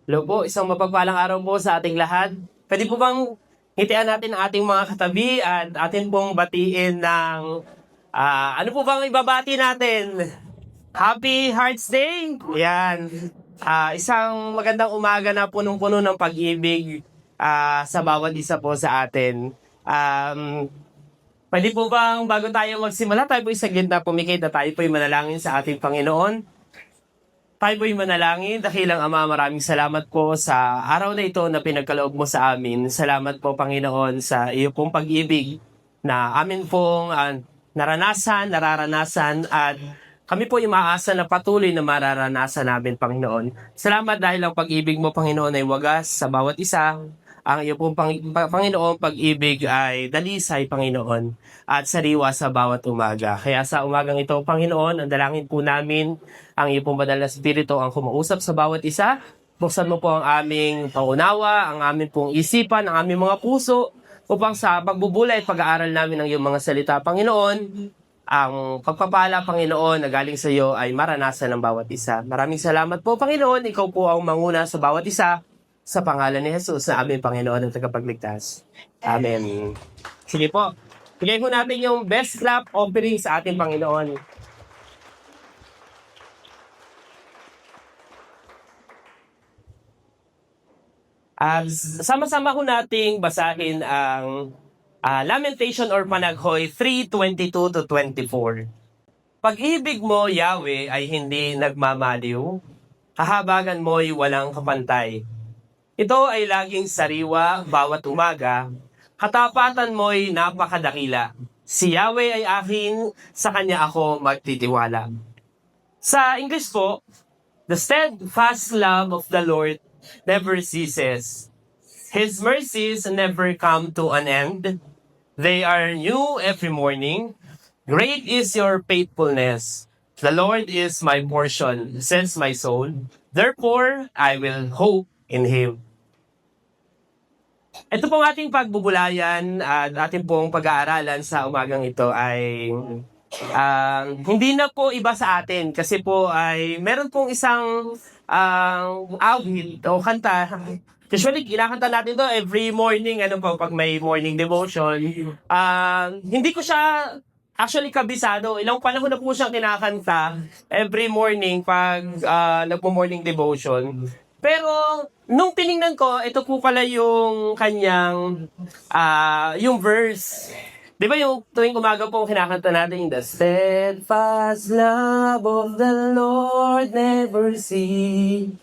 Hello po, isang mapagpalang araw po sa ating lahat. Pwede po bang ngitian natin ang ating mga katabi at atin pong batiin ng ano po bang ibabati natin? Happy Hearts Day! Yan. Isang magandang umaga na punong-puno ng pag-ibig sa bawat isa po sa atin. Pwede po bang bago tayo magsimula, tayo po isaglit na pumikit na tayo po manalangin sa ating Panginoon. Tayo po'y manalangin, dakilang Ama, maraming salamat po sa araw na ito na pinagkaloob mo sa amin. Salamat po, Panginoon, sa iyo pong pag-ibig na amin pong nararanasan at kami po yung maasa na patuloy na mararanasan namin, Panginoon. Salamat dahil ang pag-ibig mo, Panginoon, ay wagas sa bawat isa. Ang iyo pong Panginoon, pag-ibig ay dalisay, Panginoon, at sariwa sa bawat umaga. Kaya sa umagang ito, Panginoon, ang dalangin po namin, ang iyo pong banal na Espiritu ang kumausap sa bawat isa. Buksan mo po ang aming pangunawa, ang aming pong isipan, ang aming mga puso, upang sa pagbubulay at pag-aaral namin ng iyong mga salita, Panginoon, ang pagpapala, Panginoon, na galing sa iyo ay maranasan ng bawat isa. Maraming salamat po, Panginoon. Ikaw po ang manguna sa bawat isa. Sa pangalan ni Jesus na aming Panginoon at tagapagligtas. Amen. Sige po. Bigay po natin yung best clap offering sa ating Panginoon. Sama-sama ko nating basahin ang Lamentation or Panaghoy 3:22-24. Pag-ibig mo, Yahweh, ay hindi nagmamaliw. Kahabagan mo'y walang kapantay. Ito ay laging sariwa bawat umaga. Katapatan mo'y napakadakila. Si Yahweh ay akin, sa kanya ako magtitiwala. Sa English po, the steadfast love of the Lord never ceases. His mercies never come to an end. They are new every morning. Great is your faithfulness. The Lord is my portion, says my soul. Therefore, I will hope in Him. Ito pong ating pagbubulayan at ating pong pag-aaralan sa umagang ito ay hindi na po iba sa atin kasi po ay meron pong isang awit o kanta. Usually, kinakanta natin to every morning, pag may morning devotion. Hindi ko siya actually kabisado. Ilang panahon na po siyang kinakanta every morning pag nagpo-morning devotion. Pero, nung tiningnan ko, ito po pala yung kanyang, yung verse. Di ba yung tuwing umaga po kinakanta natin, the steadfast love of the Lord never ceases.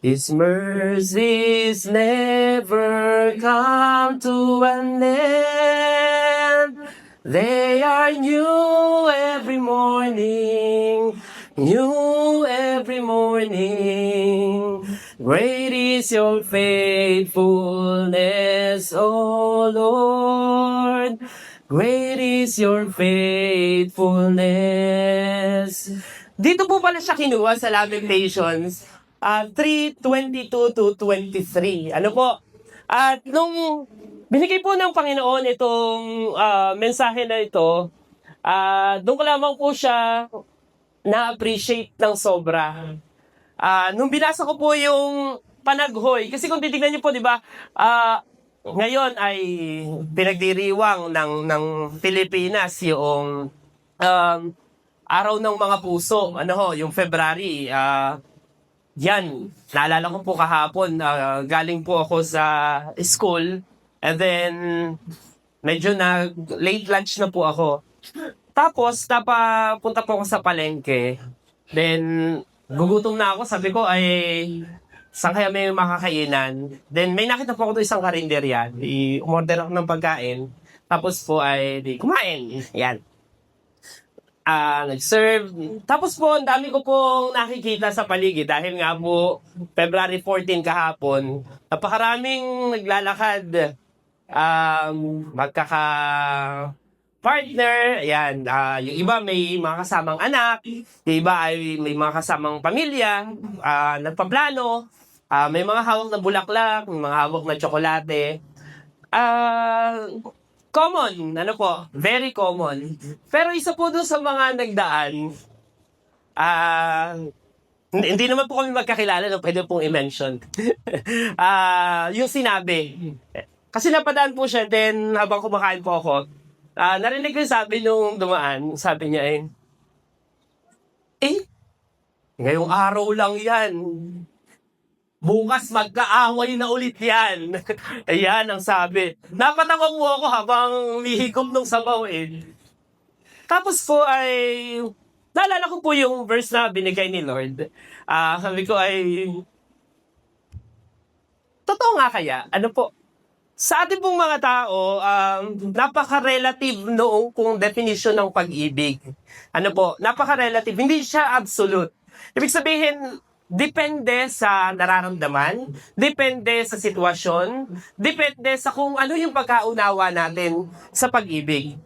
His mercies never come to an end. They are new every morning. New every morning. Great is your faithfulness, O Lord. Great is your faithfulness. Dito po pala siya kinuha sa Lamentations 3:22-23. Ano po? At nung binigay po ng Panginoon itong mensahe na ito, doon ko lamang po siya na-appreciate ng sobra. Nung binasa ko po yung Panaghoy, kasi kung titignan niyo po, di ba, ngayon ay pinagdiriwang ng Pilipinas yung Araw ng Mga Puso, yung February. Yan, naalala ko po kahapon, galing po ako sa school, and then medyo late lunch na po ako. Tapos, punta po ako sa palengke. Then, gugutom na ako. Sabi ko, saan kaya may makakainan? Then, may nakita po ako doon isang karinderya. Umorder ako ng pagkain. Tapos po kumain. Yan. Nag-serve. Tapos po, ang dami ko pong nakikita sa paligid. Dahil nga po, February 14 kahapon, napakaraming naglalakad. Partner, ayan, yung iba may mga kasamang anak, yung iba ay may mga kasamang pamilya, nagpaplano, may mga hawak na bulaklak, may mga hawak na tsokolate. Common, very common. Pero isa po doon sa mga nagdaan, hindi naman po kami magkakilala, no? Pwede pong i-mention. Yung sinabi. Kasi napadaan po siya, then habang kumakain po ako, narinig ko yung sabi nung dumaan, sabi niya ngayong araw lang yan. Bukas magkaaway na ulit yan. Ayan ang sabi. Napatawa mo ako habang lihigop nung sabaw Tapos po ay, naalala ko po yung verse na binigay ni Lord. Sabi ko totoo nga kaya? Ano po? Sa ating pong mga tao, napaka-relative noong kung definition ng pag-ibig. Ano po? Napaka-relative. Hindi siya absolute. Ibig sabihin, depende sa nararamdaman, depende sa sitwasyon, depende sa kung ano yung pagkaunawa natin sa pag-ibig.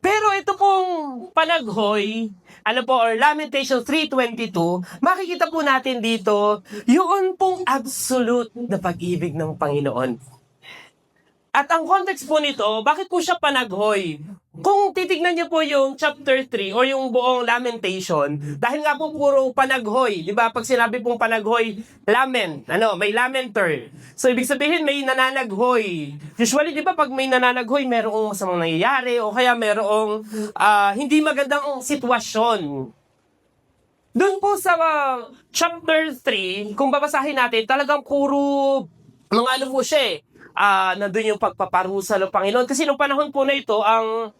Pero ito pong panaghoy, or Lamentation 3:22, makikita po natin dito, yun pong absolute na pag-ibig ng Panginoon. At ang context po nito, bakit po siya panaghoy? Kung titignan niyo po yung chapter 3 o yung buong Lamentation, dahil nga po puro panaghoy, di ba? Pag sinabi pong panaghoy, lament, may lamenter. So, ibig sabihin, may nananaghoy. Usually, di ba, pag may nananaghoy, merong masamang nangyayari o kaya merong hindi magandang sitwasyon. Doon po sa chapter 3, kung babasahin natin, talagang puro mga po siya nandun yung pagpaparusa ng Panginoon. Kasi nung panahon po na ito, ang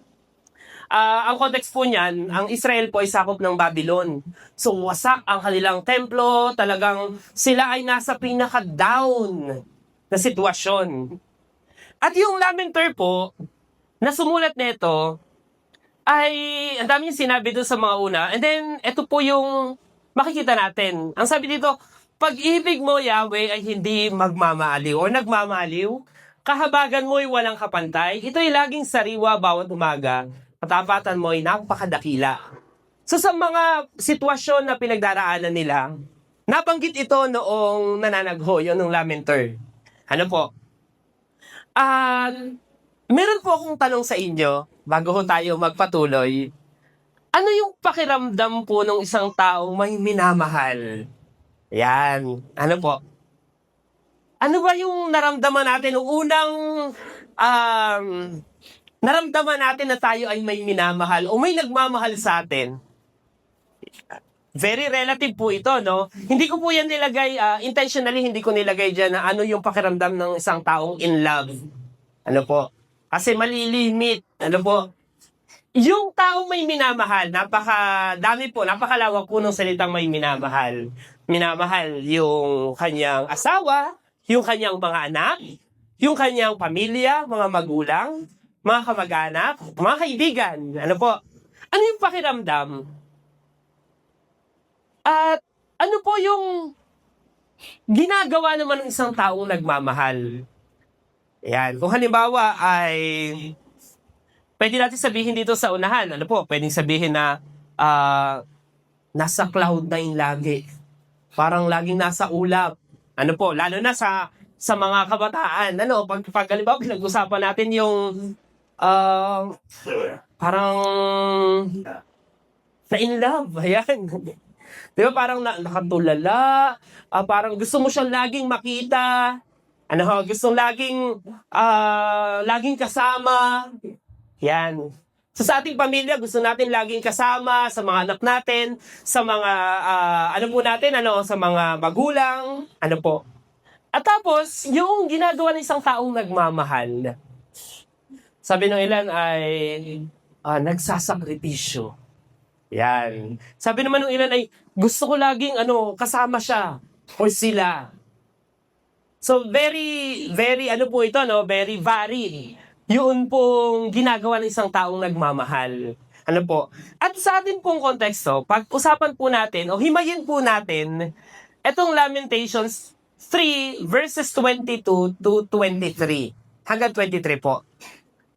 context po niyan, ang Israel po ay sakop ng Babylon. So, wasak ang kanilang templo, talagang sila ay nasa pinaka-down na sitwasyon. At yung lamenter po, na sumulat nito, ay, ang dami yung sinabi doon sa mga una. And then, ito po yung makikita natin. Ang sabi dito, pag-ibig mo, Yahweh, ay hindi magmamaaliw o nagmamaaliw. Kahabagan mo'y walang kapantay. Ito'y laging sariwa bawat umaga. Katapatan mo'y napakadakila. So sa mga sitwasyon na pinagdaraanan nila, nabanggit ito noong nananaghoy o noong lamenter. Ano po? Meron po akong tanong sa inyo, bago ho tayo magpatuloy. Ano yung pakiramdam po ng isang taong may minamahal? Yan. Ano po? Ano ba yung naramdaman natin nung unang naramdaman natin na tayo ay may minamahal o may nagmamahal sa atin? Very relative po ito, no? Hindi ko po yan nilagay, intentionally hindi ko nilagay dyan na ano yung pakiramdam ng isang taong in love. Ano po? Kasi malilimit. Ano po? Yung taong may minamahal, napakadami po, napakalawak po ng salitang may minamahal. Minamahal yung kanyang asawa, yung kanyang mga anak, yung kanyang pamilya, mga magulang, mga kamag-anak, mga kaibigan. Ano po? Ano yung pakiramdam? At ano po yung ginagawa naman ng isang taong nagmamahal? Yan. Kung halimbawa ay pwede natin sabihin dito sa unahan, ano po, pwedeng sabihin na nasa cloud nine lagi. Parang laging nasa ulap. Ano po, lalo na sa mga kabataan. Ano, pag halimbawa, pinag-usapan natin yung parang na in love. Ayan. Di ba parang nakatulala, parang gusto mo siyang laging makita. Ano, gusto laging kasama. Yan. So sa ating pamilya, gusto natin laging kasama sa mga anak natin, sa mga, sa mga magulang, ano po. At tapos, yung ginagawa ng isang taong nagmamahal, sabi ng ilan ay nagsasakripisyo. Yan. Sabi naman ng ilan ay gusto ko laging kasama siya o sila. So very, very, very varied. Yun pong ginagawa ng isang taong nagmamahal. Ano po? At sa atin pong konteksto, pag-usapan po natin o himayin po natin itong Lamentations 3 verses 22 to 23 hanggang 23 po.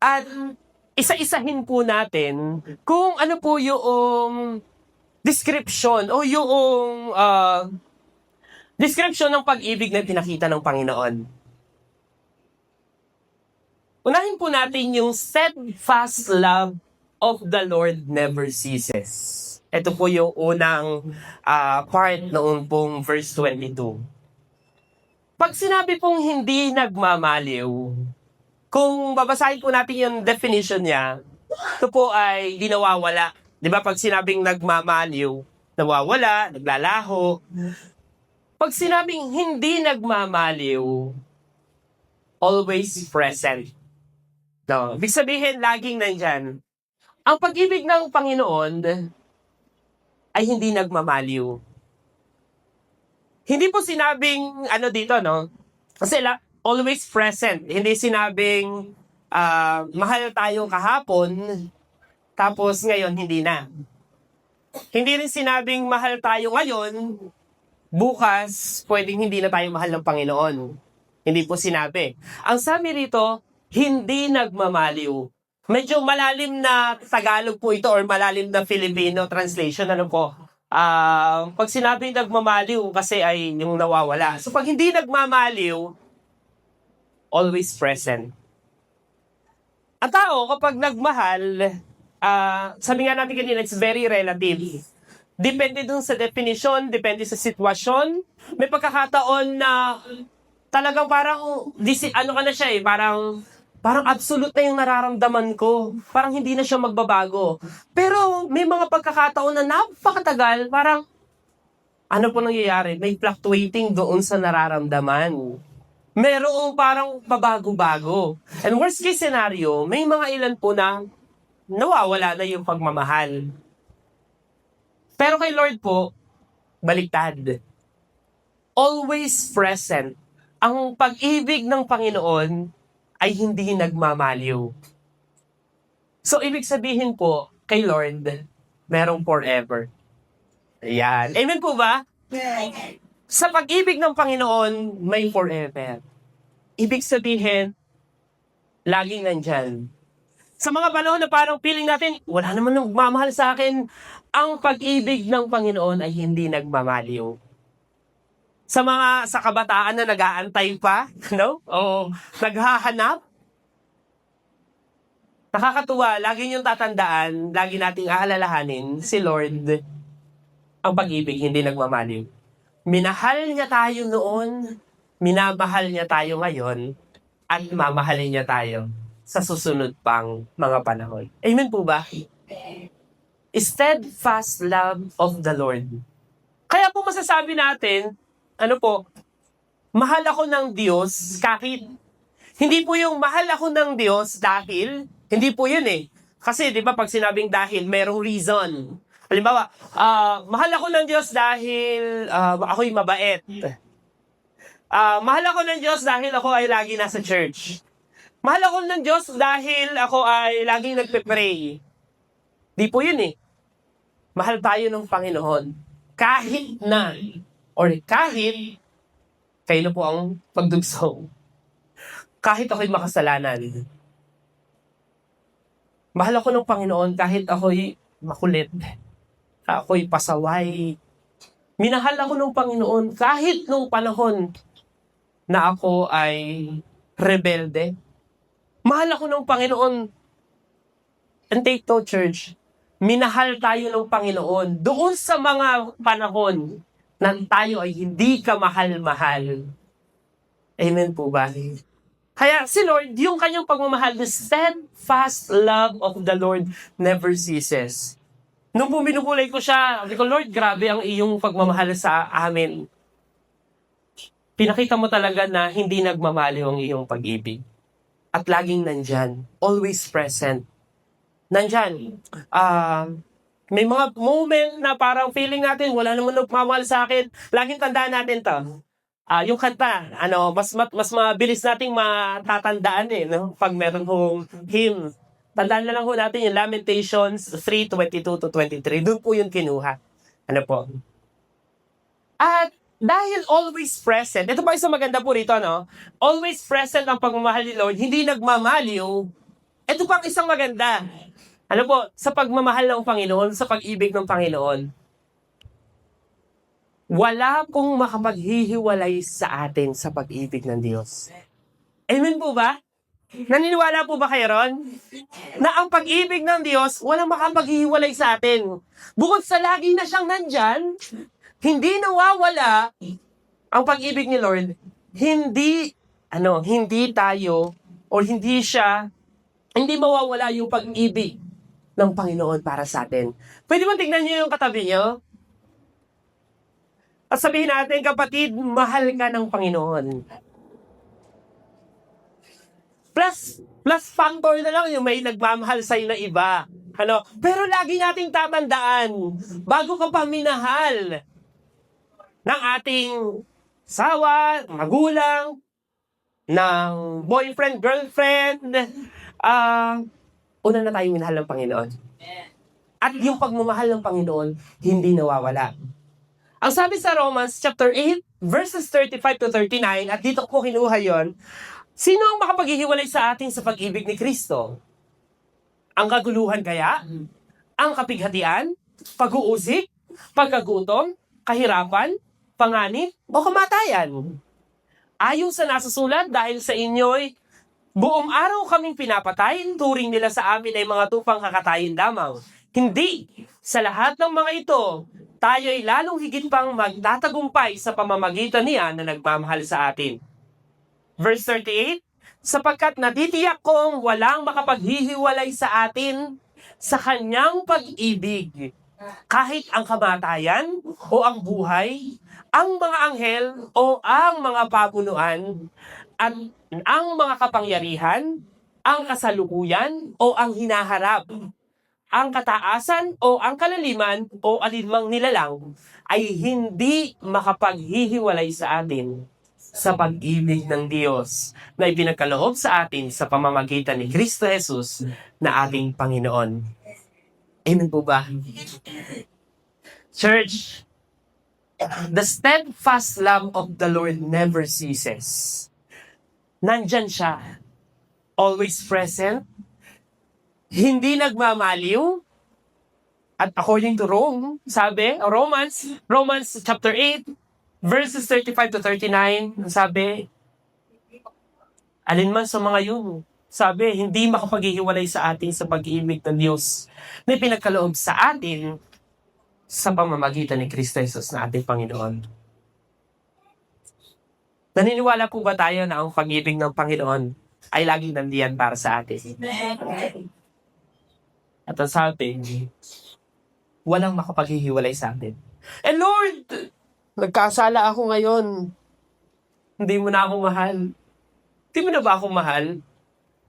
At isa-isahin po natin kung ano po yung description o yung description ng pag-ibig na pinakita ng Panginoon. Unahin po natin yung steadfast love of the Lord never ceases. Ito po yung unang part noon pong verse 22. Pag sinabi pong hindi nagmamaliw, kung babasahin po natin yung definition niya, ito po ay di nawawala. Di ba pag sinabing nagmamaliw, nawawala, naglalaho. Pag sinabing hindi nagmamaliw, always present. No, ibig sabihin, laging nandyan. Ang pag-ibig ng Panginoon ay hindi nagmamaliw. Hindi po sinabing, dito, no? Kasi always present. Hindi sinabing, mahal tayo kahapon, tapos ngayon hindi na. Hindi rin sinabing mahal tayo ngayon, bukas, pwedeng hindi na tayo mahal ng Panginoon. Hindi po sinabi. Ang sabi rito, hindi nagmamaliw. Medyo malalim na Tagalog po ito or malalim na Filipino translation. Ano po? Pag sinabing nagmamaliw kasi ay yung nawawala. So pag hindi nagmamaliw, always present. Ang tao kapag nagmahal, sabi nga natin kanina, it's very relative. Depende dun sa definition, depende sa sitwasyon. May pagkakataon na talagang parang, ka na siya parang absolute na yung nararamdaman ko. Parang hindi na siya magbabago. Pero may mga pagkakataon na napakatagal, parang, po nangyayari? May fluctuating doon sa nararamdaman. Merong parang pabago-bago. And worst case scenario, may mga ilan po na nawawala na yung pagmamahal. Pero kay Lord po, baliktad. Always present. Ang pag-ibig ng Panginoon ay hindi nagmamaliw. So, ibig sabihin po, kay Lord, merong forever. Ayan. Amen po ba? Sa pag-ibig ng Panginoon, may forever. Ibig sabihin, laging nandyan. Sa mga panahon na parang feeling natin, wala naman nagmamahal sa akin, ang pag-ibig ng Panginoon ay hindi nagmamaliw. Sa kabataan na nag-aantay pa, no? O naghahanap. Nakakatuwa, lagi niyong tatandaan, lagi nating aalalahanin, si Lord, ang pag-ibig hindi nagmamaliw. Minahal niya tayo noon, minamahal niya tayo ngayon, at mamahalin niya tayo sa susunod pang mga panahon. Amen po ba? Steadfast love of the Lord. Kaya po masasabi natin, mahal ako ng Diyos kahit, hindi po yung mahal ako ng Diyos dahil, hindi po yun eh. Kasi di ba pag sinabing dahil, merong reason. Halimbawa, mahal ako ng Diyos dahil ako'y mabait. Mahal ako ng Diyos dahil ako ay lagi nasa church. Mahal ako ng Diyos dahil ako ay laging nagpe-pray. Di po yun eh. Mahal tayo ng Panginoon. Kahit kayo na po ang pagdugsong. Kahit ako'y makasalanan. Mahal ako ng Panginoon kahit ako'y makulit. Ako'y pasaway. Minahal ako ng Panginoon kahit nung panahon na ako ay rebelde. Mahal ako ng Panginoon. And take to church. Minahal tayo ng Panginoon doon sa mga panahon na tayo ay hindi ka mahal-mahal. Amen po ba? Kaya si Lord, yung kanyang pagmamahal, the steadfast love of the Lord never ceases. Nung binukulay ko siya, sabi ko, Lord, grabe ang iyong pagmamahal sa amin. Pinakita mo talaga na hindi nagmamaliw ang iyong pag-ibig. At laging nandyan, always present. Nandyan, may mga moment na parang feeling natin, wala naman nagmamahal sa akin. Laging tandaan natin to. Yung kanta, mas mabilis nating matatandaan no? Pag meron hong hymn. Tandaan na lang ho natin yung Lamentations 3:22-23. Doon po yung kinuha. At dahil always present, ito pa isang maganda po rito, no? Always present ang pagmamahal ni Lord, hindi nagmamaliw. Ito pang isang maganda. Sa pagmamahal ng Panginoon, sa pag-ibig ng Panginoon, wala pong makapaghihiwalay sa atin sa pag-ibig ng Diyos. Amen po ba? Naniniwala po ba kayo ron? Na ang pag-ibig ng Diyos, walang makapaghihiwalay sa atin. Bukod sa lagi na siyang nandyan, hindi nawawala ang pag-ibig ni Lord. Hindi tayo, o hindi mawawala yung pag-ibig ng Panginoon para sa atin. Pwede mo tignan niyo yung katabi niyo? At sabihin natin, kapatid, mahal ka ng Panginoon. Plus factor na lang yung may nagmamahal sa'yo na iba. Pero lagi nating tatandaan, bago ka pa minahal ng ating sawa, magulang, ng boyfriend, girlfriend, una na tayong minahal ng Panginoon. At yung pagmamahal ng Panginoon, hindi nawawala. Ang sabi sa Romans chapter 8, verses 35 to 39, at dito ko kinuha yon, sino ang makapaghihiwalay sa atin sa pag-ibig ni Kristo? Ang kaguluhan kaya? Ang kapighatian? Pag-uusik? Pagkagutom? Kahirapan? Panganib? O kamatayan? Ayon sa nasusulat, dahil sa inyo'y buong araw kaming pinapatay, turing nila sa amin ay mga tupang kakatayin lamang. Hindi! Sa lahat ng mga ito, tayo'y lalong higit pang magtatagumpay sa pamamagitan niya na nagmamahal sa atin. Verse 38, sapagkat natitiyak kong walang makapaghihiwalay sa atin sa kanyang pag-ibig. Kahit ang kamatayan o ang buhay, ang mga anghel o ang mga pamunuan, at ang mga kapangyarihan, ang kasalukuyan o ang hinaharap, ang kataasan o ang kalaliman o alinmang nilalang ay hindi makapaghihiwalay sa atin sa pag-ibig ng Diyos na ipinagkaloob sa atin sa pamamagitan ni Kristo Jesus na ating Panginoon. Amen po ba? Church, the steadfast love of the Lord never ceases. Nandyan siya. Always present. Hindi nagmamaliw. At according to Romans chapter 8, verses 35 to 39, sabi, alinman sa mga yun, sabi, hindi makapaghihiwalay sa atin sa pag-ibig ng Diyos na pinagkaloob sa atin sa pamamagitan ni Kristo Jesus na ating Panginoon. Naniniwala po ba tayo na ang pag-ibig ng Panginoon ay laging nandiyan para sa atin? At ang sabi, walang makapaghihiwalay sa atin. Lord, nagkasala ako ngayon. Hindi mo na ako mahal. Hindi mo na ba ako mahal?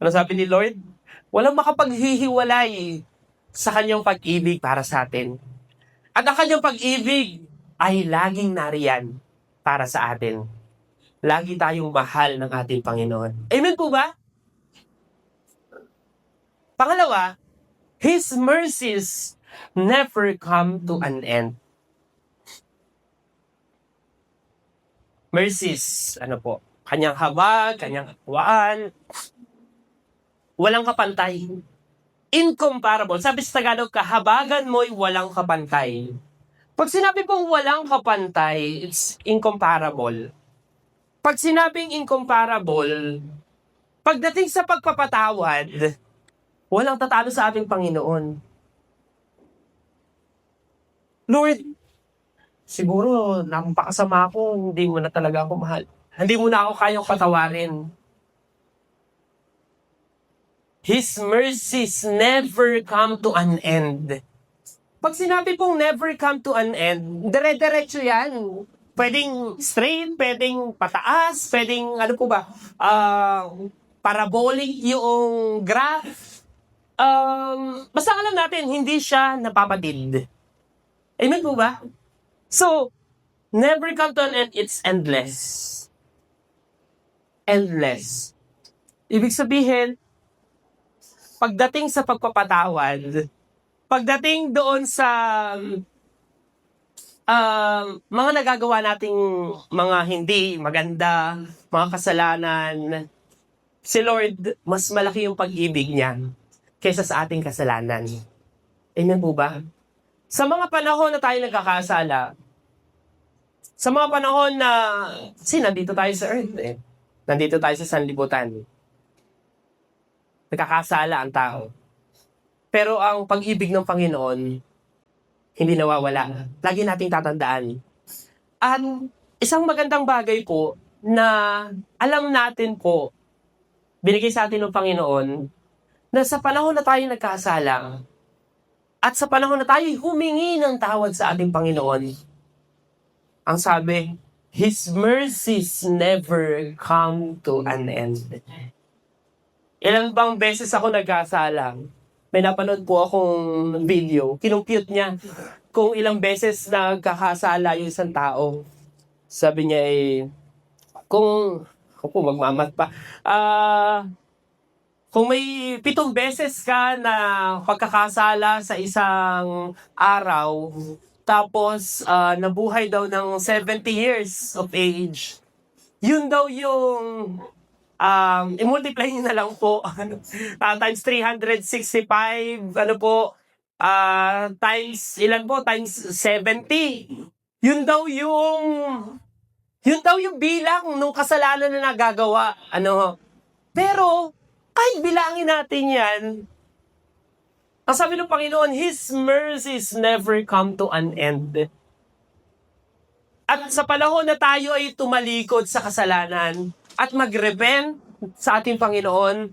Ano sabi ni Lord? Walang makapaghihiwalay sa kanyang pag-ibig para sa atin. At ang kanyang pag-ibig ay laging nariyan para sa atin. Lagi tayong mahal ng ating Panginoon. Amen po ba? Pangalawa, His mercies never come to an end. Mercies, kanyang habag, kanyang akwaan, walang kapantay. Incomparable. Sabi sa Tagalog, kahabagan mo'y walang kapantay. Pag sinabi pong walang kapantay, it's incomparable. Pag sinabing incomparable, pagdating sa pagpapatawad, walang tatalo sa ating Panginoon. Lord, siguro napakasama ako, hindi mo na talaga ako mahal. Hindi mo na ako kayang patawarin. His mercies never come to an end. Pag sinabi pong never come to an end, dire-diretso yan. Pwedeng straight, pwedeng pataas, pwedeng parabolic yung graph. Basta alam natin, hindi siya napapatid. Amen po ba? So, never come to an end, it's endless. Endless. Ibig sabihin, pagdating sa pagpapatawad, pagdating doon sa mga nagagawa nating mga hindi maganda, mga kasalanan, si Lord, mas malaki yung pag-ibig niya kaysa sa ating kasalanan. Amen po ba? Sa mga panahon na tayo nagkakasala, sa mga panahon na, nandito tayo sa earth, nandito tayo sa sanlibutan. nagkakasala ang tao. Pero ang pag-ibig ng Panginoon, hindi nawawala. Lagi nating tatandaan. At isang magandang bagay po na alam natin po, binigay sa atin ng Panginoon, na sa panahon na tayo nagkasala, at sa panahon na tayo humingi ng tawad sa ating Panginoon, ang sabi, His mercies never come to an end. Ilang bang beses ako nagkasala? May napanood po akong video, kinumpute niya kung ilang beses nagkakasala yung isang tao. Sabi niya kung magmamat pa, kung may 7 beses ka na pagkakasala sa isang araw, tapos nabuhay daw ng 70 years of age, yun daw yung i-multiply nyo na lang po times 365 times ilan po times 70, yun daw yung bilang nung kasalanan na nagagawa pero kahit bilangin natin yan, ang sabi ng Panginoon, His mercies never come to an end. At sa panahon na tayo ay tumalikod sa kasalanan at mag-repent sa ating Panginoon,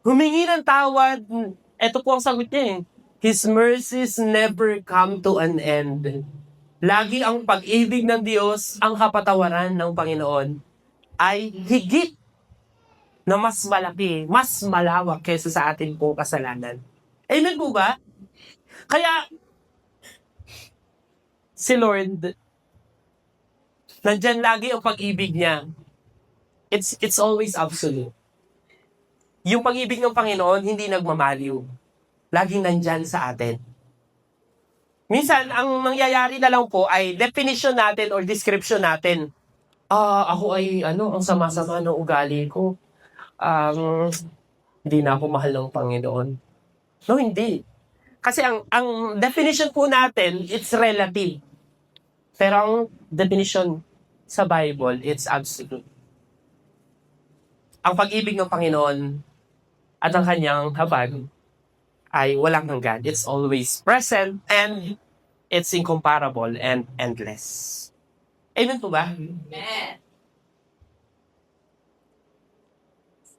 humingi ng tawad, ito po ang sagot niya His mercies never come to an end. Lagi ang pag-ibig ng Diyos, ang kapatawaran ng Panginoon ay higit na mas malaki, mas malawak kaysa sa ating pong kasalanan. Amen po ba? Kaya, si Lord, nandyan lagi ang pag-ibig niya. It's always absolute. Yung pag-ibig ng Panginoon, hindi nagmamaliw. Laging nandyan sa atin. Minsan, ang nangyayari na lang po ay definition natin or description natin. Ako ay, ang sama-sama ng ugali ko. Hindi na ako mahal ng Panginoon. No, hindi. Kasi ang definition po natin, it's relative. Pero ang definition sa Bible, it's absolute. Ang pag-ibig ng Panginoon at ang kanyang habag ay walang hanggan. It's always present and it's incomparable and endless. Amen po ba? Amen.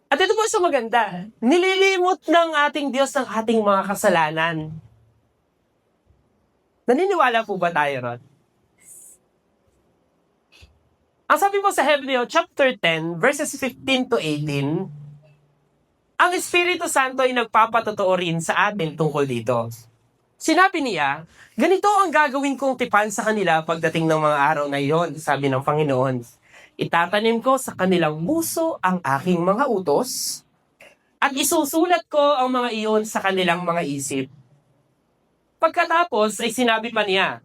At ito po sa maganda, nililimot ng ating Diyos ang ating mga kasalanan. Naniniwala po ba tayo ron? Ang sabi po sa Hebreo chapter 10, verses 15 to 18, ang Espiritu Santo ay nagpapatotoo rin sa atin tungkol dito. Sinabi niya, ganito ang gagawin kong tipan sa kanila pagdating ng mga araw na iyon, sabi ng Panginoon. Itatanim ko sa kanilang puso ang aking mga utos at isusulat ko ang mga iyon sa kanilang mga isip. Pagkatapos ay sinabi pa niya,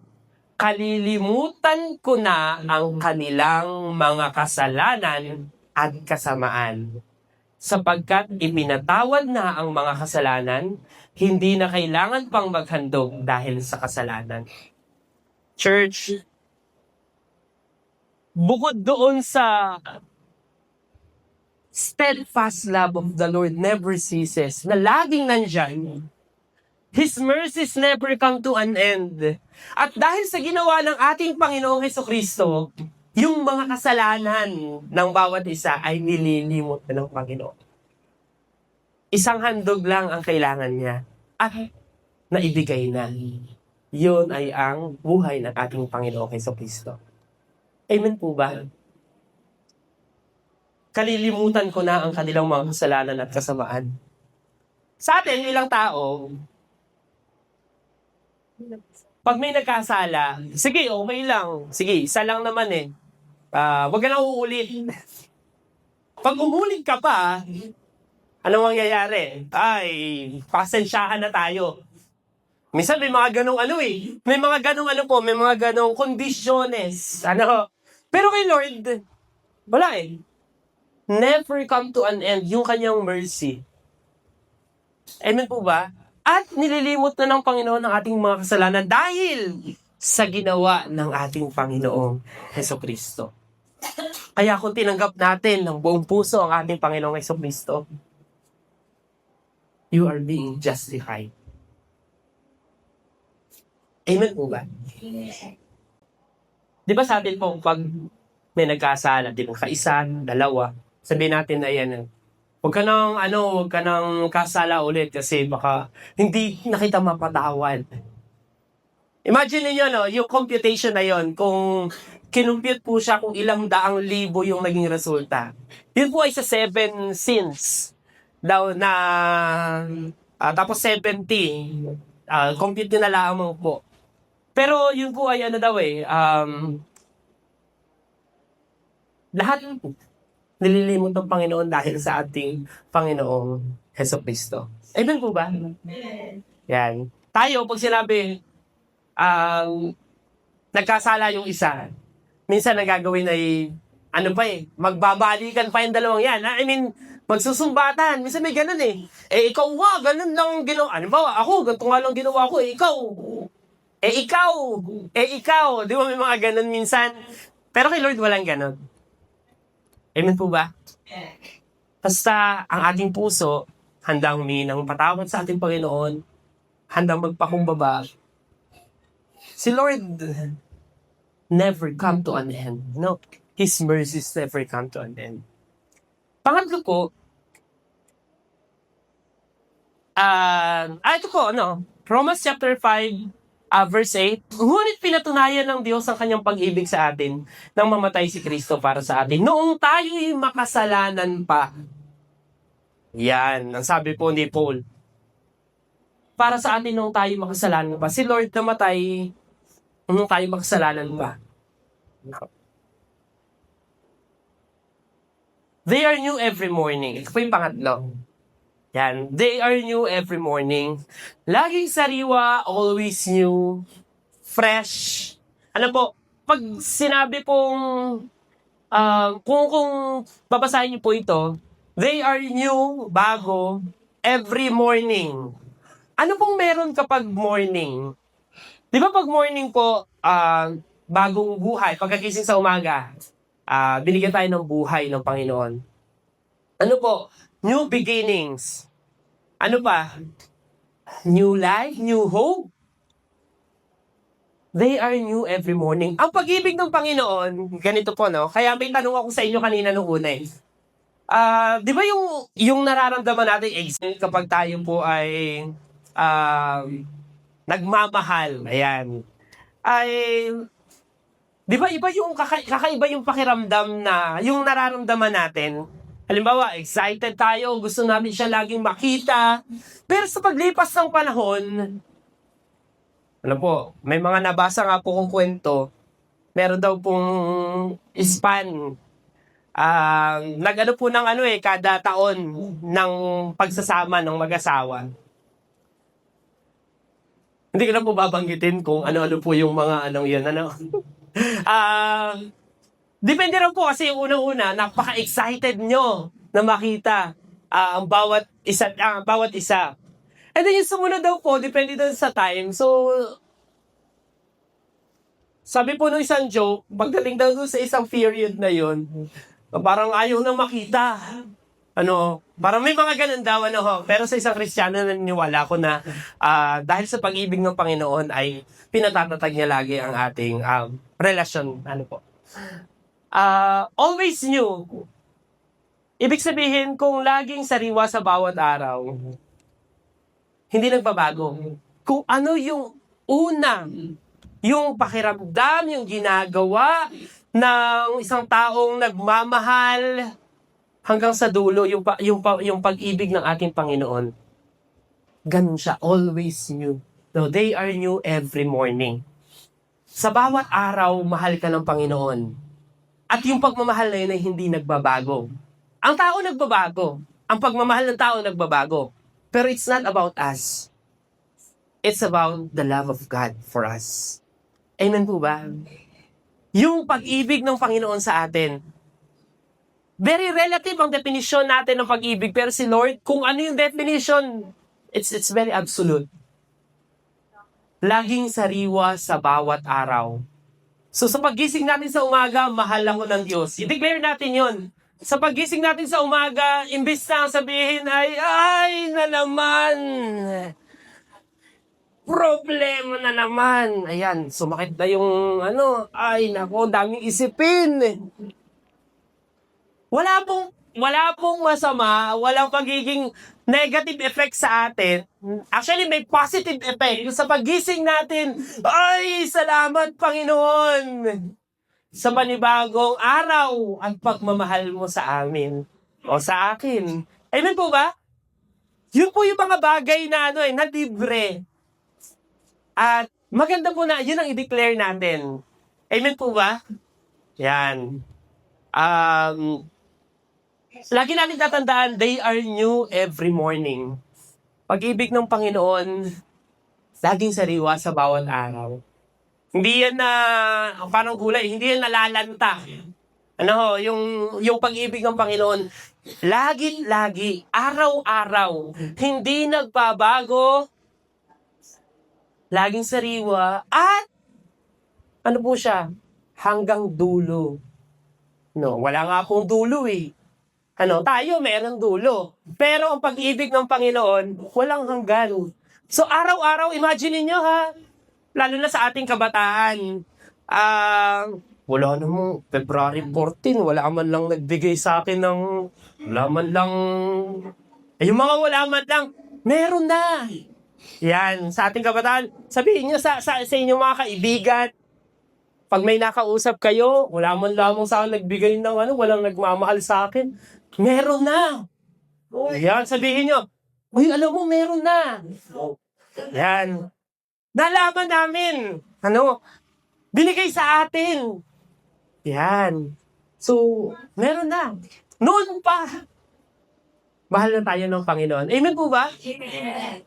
kalilimutan ko na ang kanilang mga kasalanan at kasamaan. Sapagkat ipinatawad na ang mga kasalanan, hindi na kailangan pang maghandog dahil sa kasalanan. Church, bukod doon sa steadfast love of the Lord never ceases, na laging nandyan, His mercies never come to an end. At dahil sa ginawa ng ating Panginoong Hesukristo, yung mga kasalanan ng bawat isa ay nililimot na ng Panginoon. Isang handog lang ang kailangan niya at naibigay na. Yun ay ang buhay ng ating Panginoong Hesukristo. Amen po ba? Kalilimutan ko na ang kanilang mga kasalanan at kasamaan. Sa atin, ilang tao, pag may nagkasala, sige, okay lang. Sige, isa lang naman wag ka na uulit. Pag umulit ka pa, ano mangyayari? Ay, pasensyahan na tayo. Minsan may mga ganong may mga ganong may mga ganong kondisyones. Pero kay Lord, wala Never come to an end yung kanyang mercy. Amen po ba? At nililimot na ng Panginoon ang ating mga kasalanan dahil sa ginawa ng ating Panginoong Hesukristo. Kaya kung tinanggap natin ng buong puso ang ating Panginoong Hesukristo, you are being justified. Amen po ba? Di ba sa atin po, pag may nagkasala, di ba, kaisa, dalawa, sabihin natin, ayan, huwag ka nang kasala ulit kasi baka hindi na kita mapatawad. Imagine niyo no, yung computation na yon, kung kinumpute po siya kung ilang daang libo yung naging resulta. Yun po ay sa 7 sins daw na tapos 70. Compute nyo na lamang po. Pero yun po ay ano daw lahat nililimot ng Panginoon dahil sa ating Panginoong Hesukristo. Amen po ba? Yan. Tayo, pag sinabi, nagkasala yung isa, minsan nagagawin ay, magbabalikan pa yung dalawang yan. I mean, magsusumbatan. Minsan may ganun ikaw nga, ganun lang ginawa. Ano ba, ako, ganito nga lang ginawa ko. Ikaw. Di ba may mga ganun minsan? Pero kay Lord, walang ganun. Amen po ba? Basta ang ating puso, handang humingi ng patawad sa ating Panginoon, handang magpakumbaba. Si Lord never come to an end. No, His mercies never come to an end. Pangatlo po, ito po, Romans chapter 5, verse 8, ngunit pinatunayan ng Diyos ang kanyang pag-ibig sa atin nang mamatay si Kristo para sa atin. Noong tayo'y makasalanan pa. Yan, ang sabi po ni Paul. Para sa atin noong tayo makasalanan pa. Si Lord namatay noong tayo makasalanan pa. They are new every morning. Ito po yung pangatlo. Yan. They are new every morning. Laging sariwa, always new, fresh. Ano po, pag sinabi pong, kung babasahin niyo po ito, they are new, bago, every morning. Ano pong meron kapag morning? Di ba pag morning po, bagong buhay, pagkagising sa umaga, binigyan tayo ng buhay ng Panginoon. Ano po? New beginnings. Ano pa? New life, new hope. They are new every morning. Ang pag-ibig ng Panginoon, ganito po, no? Kaya may tanong ako sa inyo kanina nung una. Di ba yung nararamdaman natin kapag tayo po ay nagmamahal, ayan, ay, di ba iba yung kakaiba yung pakiramdam na yung nararamdaman natin. Halimbawa, excited tayo, gusto namin siya laging makita. Pero sa paglipas ng panahon, alam po, may mga nabasa nga po kong kwento, meron daw pong span, nag-ano po ng kada taon ng pagsasama ng mag-asawa. Hindi ko na po babanggitin kung ano-ano po yung mga yun, depende rin po kasi yung unang-una, napaka-excited nyo na makita ang bawat isa. And then yung sumunod daw po, depende doon sa time. So, sabi po ng isang joke, pagdating daw doon sa isang period na yun, parang ayaw nang makita. Parang may mga ganun daw, Pero sa isang Kristiyano, naniniwala ko na dahil sa pag-ibig ng Panginoon ay pinatatatag niya lagi ang ating relasyon. Always new. Ibig sabihin, kung laging sariwa sa bawat araw, hindi nagbabago. Kung ano yung unang, yung pakiramdam, yung ginagawa ng isang taong nagmamahal hanggang sa dulo, yung pag-ibig ng ating Panginoon. Ganun siya, always new. No, they are new every morning. Sa bawat araw, mahal ka ng Panginoon. At yung pagmamahal na yun ay hindi nagbabago. Ang tao nagbabago. Ang pagmamahal ng tao nagbabago. Pero it's not about us. It's about the love of God for us. Amen po ba? Yung pag-ibig ng Panginoon sa atin. Very relative ang definition natin ng pag-ibig. Pero si Lord, kung ano yung definition, it's very absolute. Laging sariwa sa bawat araw. So sa paggising natin sa umaga, mahal ako ng Diyos. I-declare natin yon. sa paggising natin sa umaga, imbis na sabihin ay na naman, problema na naman. Ayan, sumakit na yung ay nako, daming isipin. Wala pong masama, walang pagiging negative effect sa atin. Actually, may positive effect. Yung sa paggising natin, ay, salamat Panginoon sa panibagong araw ang pagmamahal mo sa amin o sa akin. Amen po ba? Yun po yung mga bagay na na libre. At maganda po na yun ang i-declare natin. Amen po ba? Yan. Lagi natin tatandaan, they are new every morning. Pag-ibig ng Panginoon, laging sariwa sa bawat araw. Hindi yan na, parang gulay, hindi yan nalalanta. Yung pag-ibig ng Panginoon, lagi, araw-araw, hindi nagbabago, laging sariwa, at ano po siya, hanggang dulo. Wala nga pong dulo eh. Tayo merong dulo. Pero ang pag-ibig ng Panginoon, walang hanggan. So araw-araw, imagine niyo ha, lalo na sa ating kabataan, wala namang February 14, wala man lang nagbigay sa akin ng, wala man lang, yung mga wala man lang, meron na. Yan, sa ating kabataan, sabihin niyo sa inyong mga kaibigan, pag may nakausap kayo, wala man lamang sa akin nagbigay ng walang nagmamahal sa akin, meron na. Yan, sabihin nyo, uy, alam mo, meron na. Yan. Nalaman namin. Binigay sa atin. Yan. So, meron na. Noon pa. Mahal na tayo ng Panginoon. Amen po ba? Amen.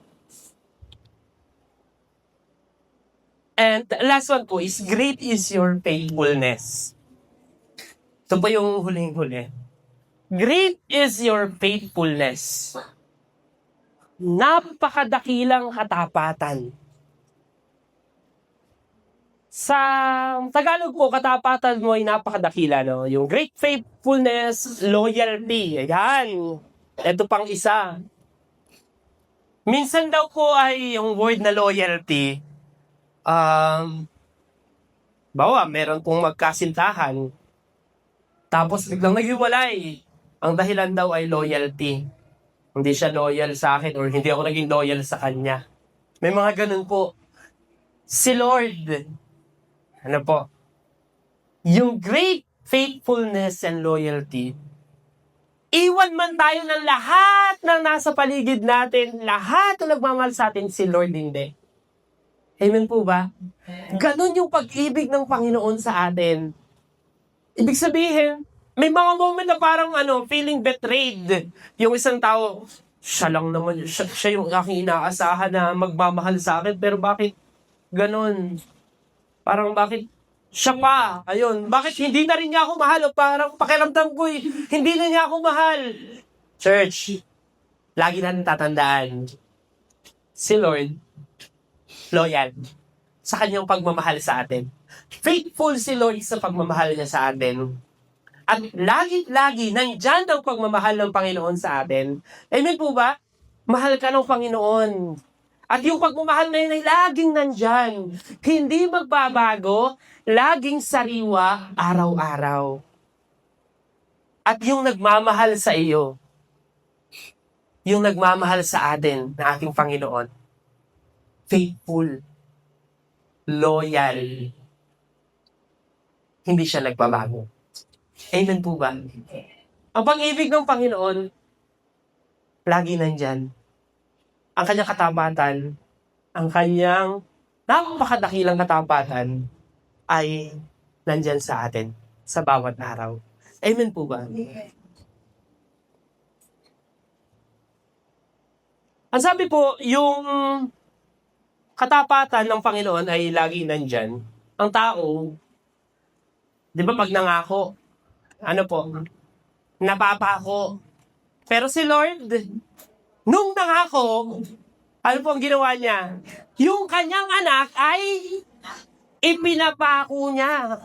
And the last one po is, great is your faithfulness. Ito po yung huling-huli. Great is your faithfulness. Napakadakilang katapatan. Sa Tagalog po, katapatan mo ay napakadakila, Yung great faithfulness, loyalty. Ayan. Ito pang isa. Minsan daw po ay yung word na loyalty, meron pong magkasintahan, tapos biglang naghiwalay. Ang dahilan daw ay loyalty. Hindi siya loyal sa akin or hindi ako naging loyal sa kanya. May mga ganun po. Si Lord, yung great faithfulness and loyalty, iwan man tayo ng lahat ng nasa paligid natin, lahat ng nagmamahal sa atin, si Lord hindi. Amen po ba? Ganun yung pag-ibig ng Panginoon sa atin. Ibig sabihin, may mga moment na parang feeling betrayed. Yung isang tao, siya lang naman, siya yung aking inaasahan na magmamahal sa akin, pero bakit ganun? Parang bakit siya pa? Ayun, bakit hindi na rin niya ako mahal? O parang pakiramdam ko hindi na niya ako mahal. Church, lagi natin tatandaan, si Lord, loyal sa kanyang pagmamahal sa atin. Faithful si Lord sa pagmamahal niya sa atin. At lagi, nandyan ang pagmamahal ng Panginoon sa atin. Amen po ba? Mahal ka ng Panginoon. At yung pagmamahal na yun ay laging nandyan. Hindi magbabago, laging sariwa, araw-araw. At yung nagmamahal sa iyo, yung nagmamahal sa atin na ating Panginoon, faithful, loyal, hindi siya nagbabago. Amen po ba? Ang pag-ibig ng Panginoon, lagi nandyan. Ang kanyang katapatan, ang kanyang napakadakilang katapatan ay nandyan sa atin sa bawat araw. Amen po ba? Ang sabi po, yung katapatan ng Panginoon ay lagi nandyan. Ang tao, di ba pag nangako, napapako. Pero si Lord, nung nangako, ano po ang ginawa niya? Yung kanyang anak ay ipinapako niya.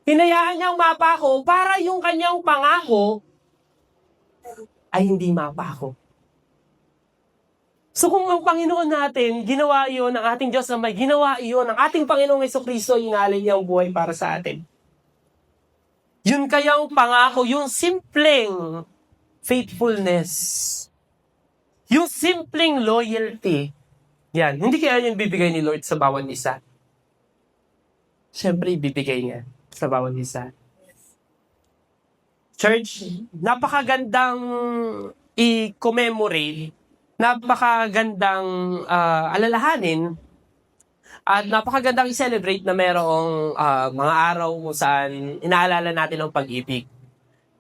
Hinayaan niyang mapako para yung kanyang pangako ay hindi mapako. So kung ang Panginoon natin, ginawa iyon, ang ating Diyos na may ginawa iyon, ang ating Panginoong Jesucristo, inalay niya ang buhay para sa atin. Yun kayang pangako, yung simpleng faithfulness, yung simpleng loyalty, yan, hindi kaya yung bibigay ni Lord sa bawat isa. Siyempre, ibibigay niya sa bawat isa. Church, napakagandang i-commemorate, napakagandang alalahanin, at napakagandang i-celebrate na merong mga araw kung saan inaalala natin ang pag-ibig.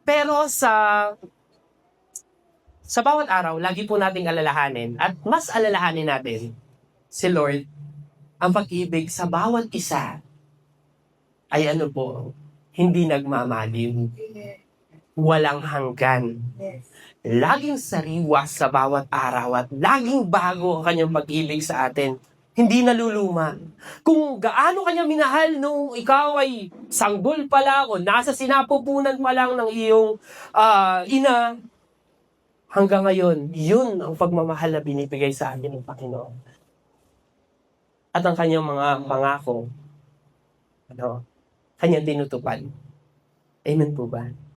Pero sa bawat araw, lagi po nating alalahanin at mas alalahanin natin si Lord, ang pag-ibig sa bawat isa ay hindi nagmamaliw. Walang hanggan. Laging sariwa sa bawat araw at laging bago ang kanyang pag-ibig sa atin. Hindi naluluma. Kung gaano kanya minahal nung ikaw ay sanggol pa lang o nasa sinapupunan pa lang ng iyong ina, hanggang ngayon, yun ang pagmamahal na binibigay sa atin ng Panginoon. At ang kanyang mga pangako, kanyang tinutupad. Amen po ba?